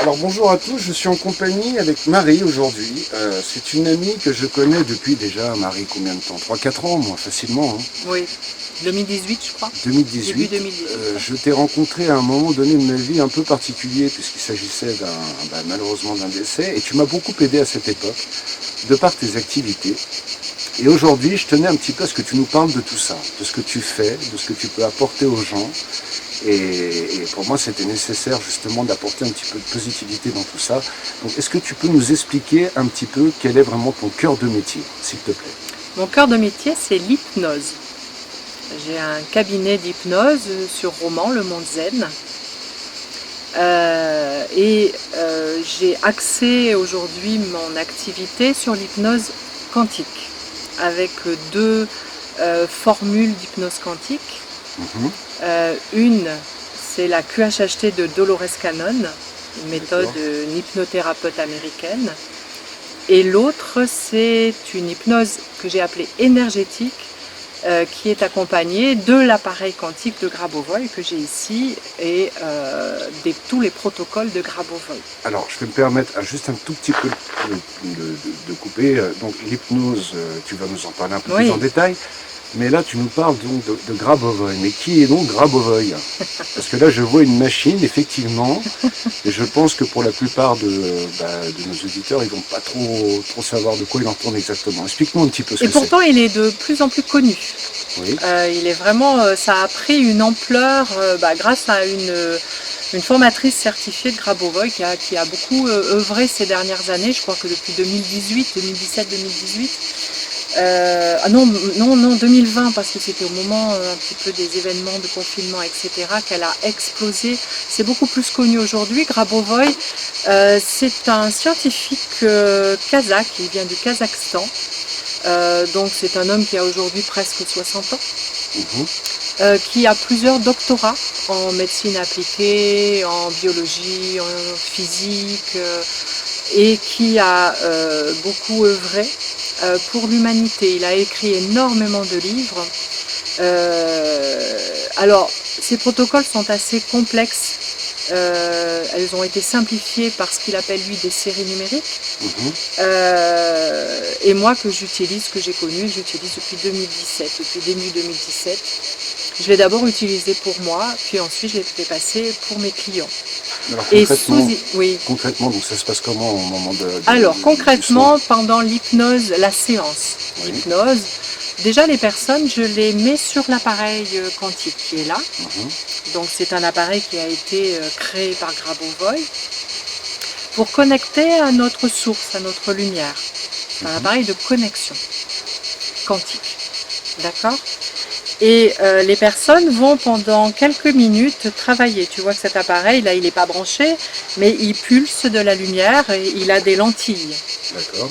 Alors bonjour à tous, je suis en compagnie avec Marie aujourd'hui. C'est une amie que je connais depuis déjà, Marie, combien de temps? 3-4 ans, moi, facilement. Hein. Oui, 2018 je crois. Début 2018. 2018. Je t'ai rencontré à un moment donné de ma vie un peu particulier, puisqu'il s'agissait malheureusement d'un décès, et tu m'as beaucoup aidé à cette époque, de par tes activités. Et aujourd'hui, je tenais un petit peu à ce que tu nous parles de tout ça, de ce que tu fais, de ce que tu peux apporter aux gens. Et pour moi, c'était nécessaire justement d'apporter un petit peu de positivité dans tout ça. Donc, est-ce que tu peux nous expliquer un petit peu quel est vraiment ton cœur de métier, s'il te plaît? Mon cœur de métier, c'est l'hypnose. J'ai un cabinet d'hypnose sur Romans, le Monde Zen. J'ai axé aujourd'hui mon activité sur l'hypnose quantique, avec deux formules d'hypnose quantique. Une, c'est la QHHT de Dolores Cannon, une méthode une hypnothérapeute américaine. Et l'autre, c'est une hypnose que j'ai appelée énergétique, qui est accompagnée de l'appareil quantique de Grabovoi que j'ai ici et tous les protocoles de Grabovoi. Alors, je vais me permettre juste un tout petit peu de couper. Donc, l'hypnose, tu vas nous en parler un peu plus en détail. Mais là, tu nous parles donc de Grabovoi. Mais qui est donc Grabovoi? Parce que là, je vois une machine, effectivement, et je pense que pour la plupart de nos auditeurs, ils vont pas trop savoir de quoi il en tourne exactement. Explique-nous un petit peu ce que c'est. Et pourtant, il est de plus en plus connu. Oui. Il est vraiment, ça a pris une ampleur grâce à une formatrice certifiée de Grabovoi qui a beaucoup œuvré ces dernières années. Je crois que depuis 2018, 2017, 2018. Non, 2020, parce que c'était au moment un petit peu des événements de confinement, etc., qu'elle a explosé. C'est beaucoup plus connu aujourd'hui. Grabovoi, c'est un scientifique kazakh, il vient du Kazakhstan. Donc c'est un homme qui a aujourd'hui presque 60 ans, qui a plusieurs doctorats en médecine appliquée, en biologie, en physique, et qui a beaucoup œuvré pour l'humanité. Il a écrit énormément de livres. Alors, ces protocoles sont assez complexes. Elles ont été simplifiées par ce qu'il appelle lui des séries numériques. Et moi que j'utilise, que j'ai connu, j'utilise depuis 2017, depuis début 2017. Je l'ai d'abord utilisé pour moi, puis ensuite je l'ai fait passer pour mes clients. Alors concrètement, donc ça se passe comment au moment Alors concrètement, pendant l'hypnose, la séance d'hypnose, déjà les personnes, je les mets sur l'appareil quantique qui est là. Donc c'est un appareil qui a été créé par Grabovoi pour connecter à notre source, à notre lumière. C'est un appareil de connexion quantique. D'accord ? Et les personnes vont pendant quelques minutes travailler. Tu vois que cet appareil, là, il n'est pas branché, mais il pulse de la lumière et il a des lentilles. D'accord.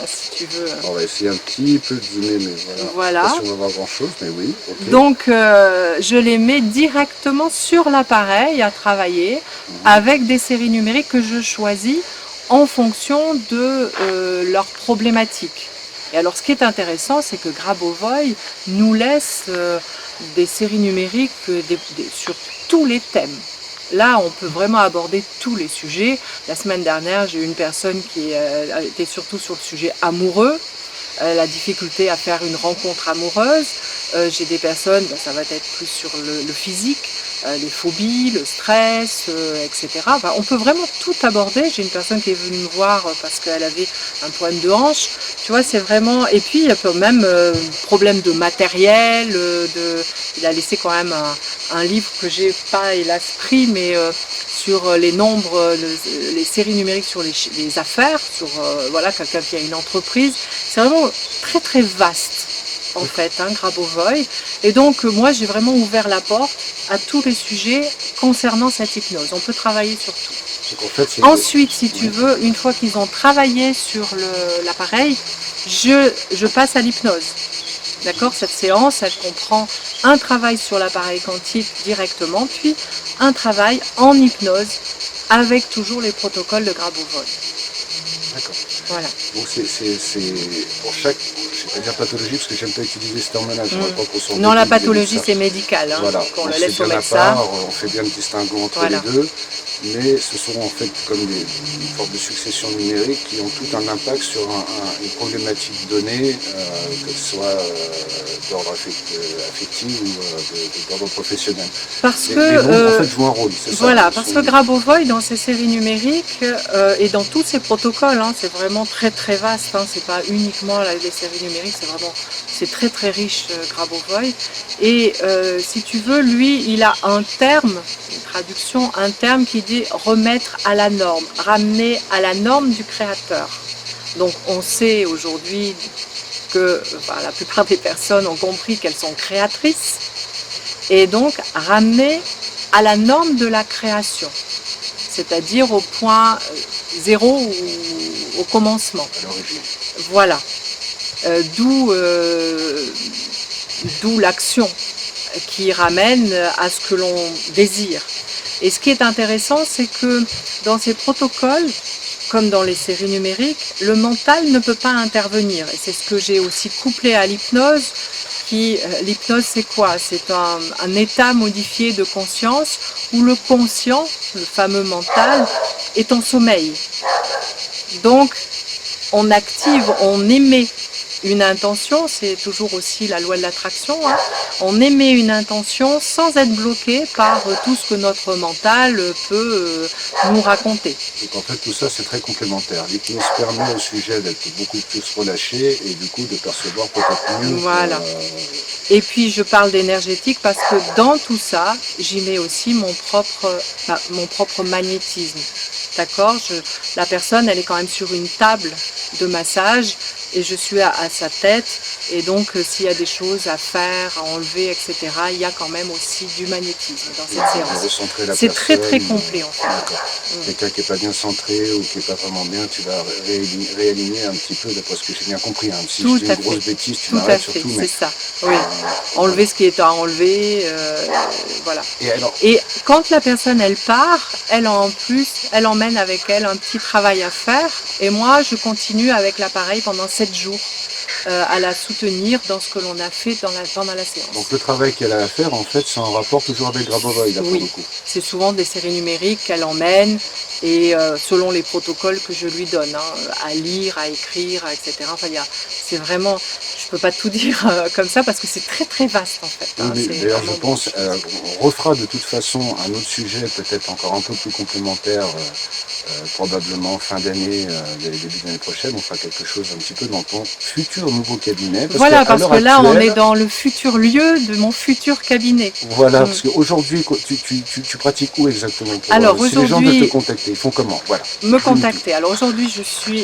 Si tu veux. On va essayer un petit peu de zoomer, mais voilà. Je sais pas si on va voir grand chose, mais oui. Okay. Donc, je les mets directement sur l'appareil à travailler avec des séries numériques que je choisis en fonction de leurs problématiques. Et alors ce qui est intéressant, c'est que Grabovoi nous laisse des séries numériques sur tous les thèmes. Là, on peut vraiment aborder tous les sujets. La semaine dernière, j'ai eu une personne qui était surtout sur le sujet amoureux, la difficulté à faire une rencontre amoureuse. J'ai des personnes, ça va être plus sur le physique, les phobies, le stress, etc. Enfin, on peut vraiment tout aborder. J'ai une personne qui est venue me voir parce qu'elle avait un problème de hanche. Tu vois, c'est vraiment... Et puis, il y a même problème de matériel. Il a laissé quand même un livre que j'ai pas, hélas, pris, mais sur les nombres, les séries numériques sur les affaires, sur voilà, quelqu'un qui a une entreprise. C'est vraiment très, très vaste. En fait, Grabovoi. Et donc, moi, j'ai vraiment ouvert la porte à tous les sujets concernant cette hypnose. On peut travailler sur tout. En fait, ensuite, si tu veux, une fois qu'ils ont travaillé sur l'appareil, je passe à l'hypnose. D'accord? Cette séance, elle comprend un travail sur l'appareil quantique directement, puis un travail en hypnose avec toujours les protocoles de Grabovoi. D'accord. Voilà. Donc c'est pour chaque, je ne vais pas dire pathologie parce que j'aime pas utiliser ce terme-là. Non, la pathologie c'est médical, voilà. on le laisse au médecin. On fait bien le distinguo entre les deux. mais ce sont en fait comme une sorte de succession numérique qui ont tout un impact sur une problématique donnée, que ce soit d'ordre affectif ou d'ordre professionnel. Parce Les que, nombres en fait jouent un rôle, c'est ça. voilà, parce que Grabovoi, dans ses séries numériques et dans tous ses protocoles, hein, c'est vraiment très très vaste, hein, c'est pas uniquement les séries numériques, c'est très très riche Grabovoi. Et si tu veux, lui, il a un terme, une traduction, un terme qui dit remettre à la norme, ramener à la norme du créateur. Donc on sait aujourd'hui que la plupart des personnes ont compris qu'elles sont créatrices, et donc ramener à la norme de la création, c'est-à-dire au point zéro ou au commencement. À l'origine. Voilà. D'où l'action qui ramène à ce que l'on désire. Et ce qui est intéressant, c'est que dans ces protocoles, comme dans les séries numériques, le mental ne peut pas intervenir. Et c'est ce que j'ai aussi couplé à l'hypnose. L'hypnose, c'est quoi? C'est un état modifié de conscience où le conscient, le fameux mental, est en sommeil. Donc, on active, on émet une intention, c'est toujours aussi la loi de l'attraction, hein. On émet une intention sans être bloqué par tout ce que notre mental peut nous raconter. Donc en fait tout ça c'est très complémentaire. L'hypnose permet au sujet d'être beaucoup plus relâché et du coup de percevoir peut-être mieux. Voilà. Et puis je parle d'énergétique parce que dans tout ça, j'y mets aussi mon propre magnétisme. D'accord? La personne, elle est quand même sur une table de massage et je suis à sa tête. Et donc, s'il y a des choses à faire, à enlever, etc., il y a quand même aussi du magnétisme dans cette séance. C'est très très complet en fait. Quelqu'un qui n'est pas bien centré ou qui n'est pas vraiment bien, tu vas réaligner un petit peu d'après ce que j'ai bien compris. Hein. Si Tout je dis à une fait. grosse bêtise, tu Tout à m'arrêtes fait, surtout. c'est ça. Oui. Enlever ce qui est à enlever, voilà. Et Et quand la personne elle part, elle emmène avec elle un petit travail à faire. Et moi, je continue avec l'appareil pendant 7 jours. À la soutenir dans ce que l'on a fait pendant la séance. Donc le travail qu'elle a à faire, en fait, c'est en rapport toujours avec Grabovoi, là, pour le coup. C'est souvent des séries numériques qu'elle emmène et selon les protocoles que je lui donne, hein, à lire, à écrire, etc. Enfin, c'est vraiment, je peux pas tout dire comme ça parce que c'est très très vaste en fait. Hein, oui, d'ailleurs, je pense, on refera de toute façon un autre sujet, peut-être encore un peu plus complémentaire, probablement fin d'année, début d'année prochaine. On fera quelque chose un petit peu dans ton futur nouveau cabinet. Parce que là, on est dans le futur lieu de mon futur cabinet. Voilà, parce qu'aujourd'hui, tu pratiques où exactement? Alors, si les gens veulent te contacter, ils font comment? Voilà. Me contacter. Alors aujourd'hui,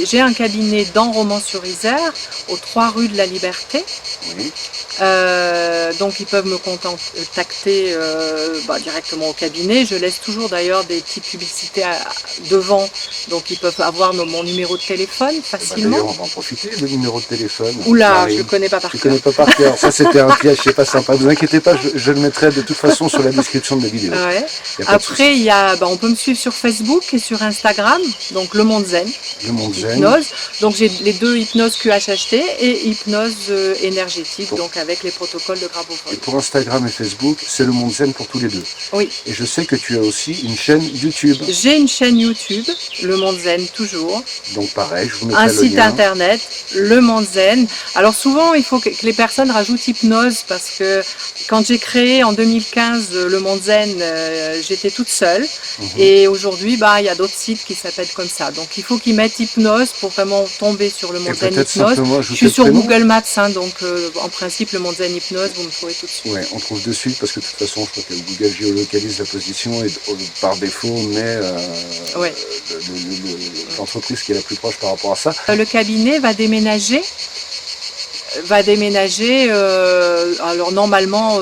j'ai un cabinet dans Romans-sur-Isère, aux 3 rues de la Liberté. Oui. Donc ils peuvent me contacter directement au cabinet. Je laisse toujours d'ailleurs des petites publicités devant, donc ils peuvent avoir mon numéro de téléphone facilement. D'ailleurs, on va en profiter, le numéro de téléphone. Oula, je ne le connais pas par cœur. Tu ne connais pas par cœur. Ça, c'était un piège, c'est pas sympa. Ne vous inquiétez pas, je le mettrai de toute façon sur la description de la vidéo. Ouais. Après, on peut me suivre sur Facebook et sur Instagram, donc Le Monde Zen. Le Monde Zen. Hypnose. Donc j'ai les deux hypnose QHHT et hypnose énergétique, donc avec les protocoles de Grabovoi. Et pour Instagram et Facebook, c'est Le Monde Zen pour tous les deux. Oui. Et je sais que tu as aussi une chaîne YouTube. J'ai une chaîne YouTube, Le Monde Zen toujours. Donc pareil, je vous mettrai un le site lien. internet, Le Monde Zen. Alors souvent, il faut que les personnes rajoutent hypnose parce que quand j'ai créé en 2015 Le Monde Zen, j'étais toute seule. Et aujourd'hui, il y a d'autres sites qui s'appellent comme ça. Donc il faut qu'ils mettent hypnose pour vraiment tomber sur Le Monde Zen Hypnose. Je suis sur Google Maps, hein, donc en principe Le Monde Zen Hypnose, vous me trouvez tout de suite. Ouais, on trouve de suite parce que de toute façon, je crois que Google géolocalise la position et par défaut met l'entreprise qui est la plus proche par rapport à ça. Le cabinet va déménager. Alors normalement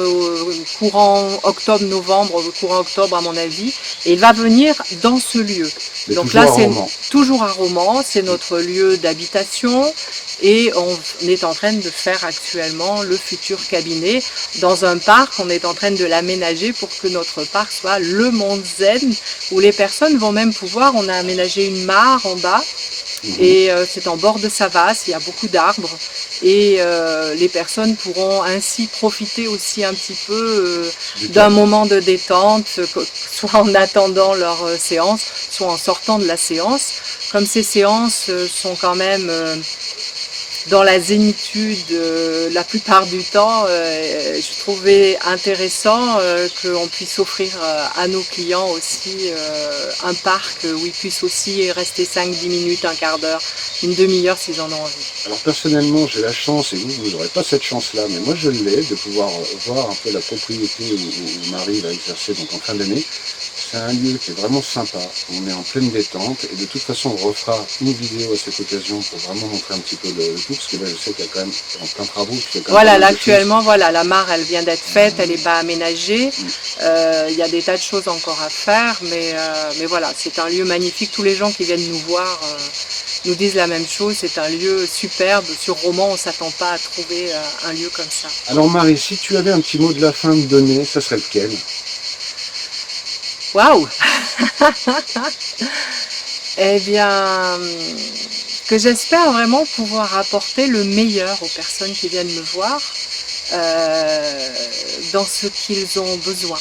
courant octobre-novembre, courant octobre à mon avis, et il va venir dans ce lieu. Mais Donc toujours là, à c'est Romans. toujours à Romans, c'est notre lieu d'habitation et on est en train de faire actuellement le futur cabinet dans un parc. On est en train de l'aménager pour que notre parc soit le monde zen où les personnes vont même pouvoir, on a aménagé une mare en bas et c'est en bord de Savas, il y a beaucoup d'arbres et les personnes pourront ainsi profiter aussi un petit peu d'un moment de détente, soit en attendant leur séance, soit en sortant de la séance. Comme ces séances sont quand même dans la zénitude la plupart du temps, je trouvais intéressant qu'on puisse offrir à nos clients aussi un parc où ils puissent aussi rester 5-10 minutes, un quart d'heure, une demi-heure s'ils en ont envie. Alors personnellement, j'ai la chance, et vous n'aurez pas cette chance-là, mais moi je l'ai, de pouvoir voir un peu la propriété où Marie va exercer donc en fin d'année. C'est un lieu qui est vraiment sympa, on est en pleine détente, et de toute façon on refera une vidéo à cette occasion pour vraiment montrer un petit peu le tout, parce que là je sais qu'il y a quand même en plein travaux. Voilà, là actuellement, voilà, la mare elle vient d'être faite, elle n'est pas aménagée, il y a des tas de choses encore à faire, mais voilà, c'est un lieu magnifique, tous les gens qui viennent nous voir nous disent la même chose, c'est un lieu superbe, sur Romans on ne s'attend pas à trouver un lieu comme ça. Alors Marie, si tu avais un petit mot de la fin à me donner, ça serait lequel? Waouh! Eh bien, que j'espère vraiment pouvoir apporter le meilleur aux personnes qui viennent me voir dans ce qu'ils ont besoin.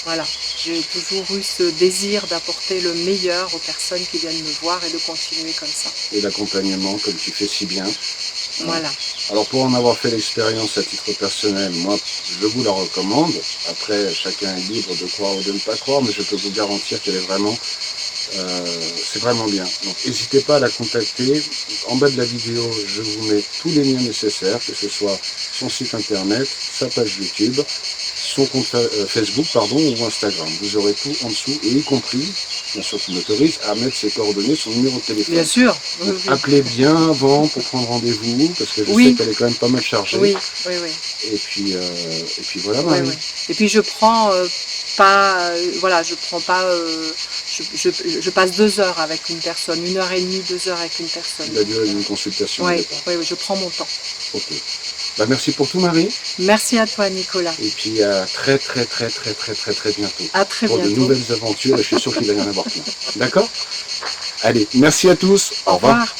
Voilà, j'ai toujours eu ce désir d'apporter le meilleur aux personnes qui viennent me voir et de continuer comme ça. Et l'accompagnement, comme tu fais si bien. Voilà. Alors pour en avoir fait l'expérience à titre personnel, moi je vous la recommande. Après, chacun est libre de croire ou de ne pas croire, mais je peux vous garantir qu'elle est vraiment, c'est vraiment bien. Donc n'hésitez pas à la contacter. En bas de la vidéo, je vous mets tous les liens nécessaires, que ce soit son site internet, sa page YouTube, son compte Facebook ou Instagram. Vous aurez tout en dessous, et y compris, bien sûr, tu m'autorises à mettre ses coordonnées, son numéro de téléphone. Bien sûr. Donc, appelez bien avant pour prendre rendez-vous, parce que je sais qu'elle est quand même pas mal chargée. Oui. Et puis voilà, Marie. Oui. Et puis je prends pas, voilà, je prends pas, je passe 2 heures avec une personne, 1h30, 2 heures avec une personne. La durée d'une consultation. Oui, je prends mon temps. Ok. Bah, merci pour tout, Marie. Merci à toi, Nicolas. Et puis à très bientôt. À très bientôt. Pour de nouvelles aventures, je suis sûr qu'il va y en avoir plein. D'accord? Allez, merci à tous. Au revoir.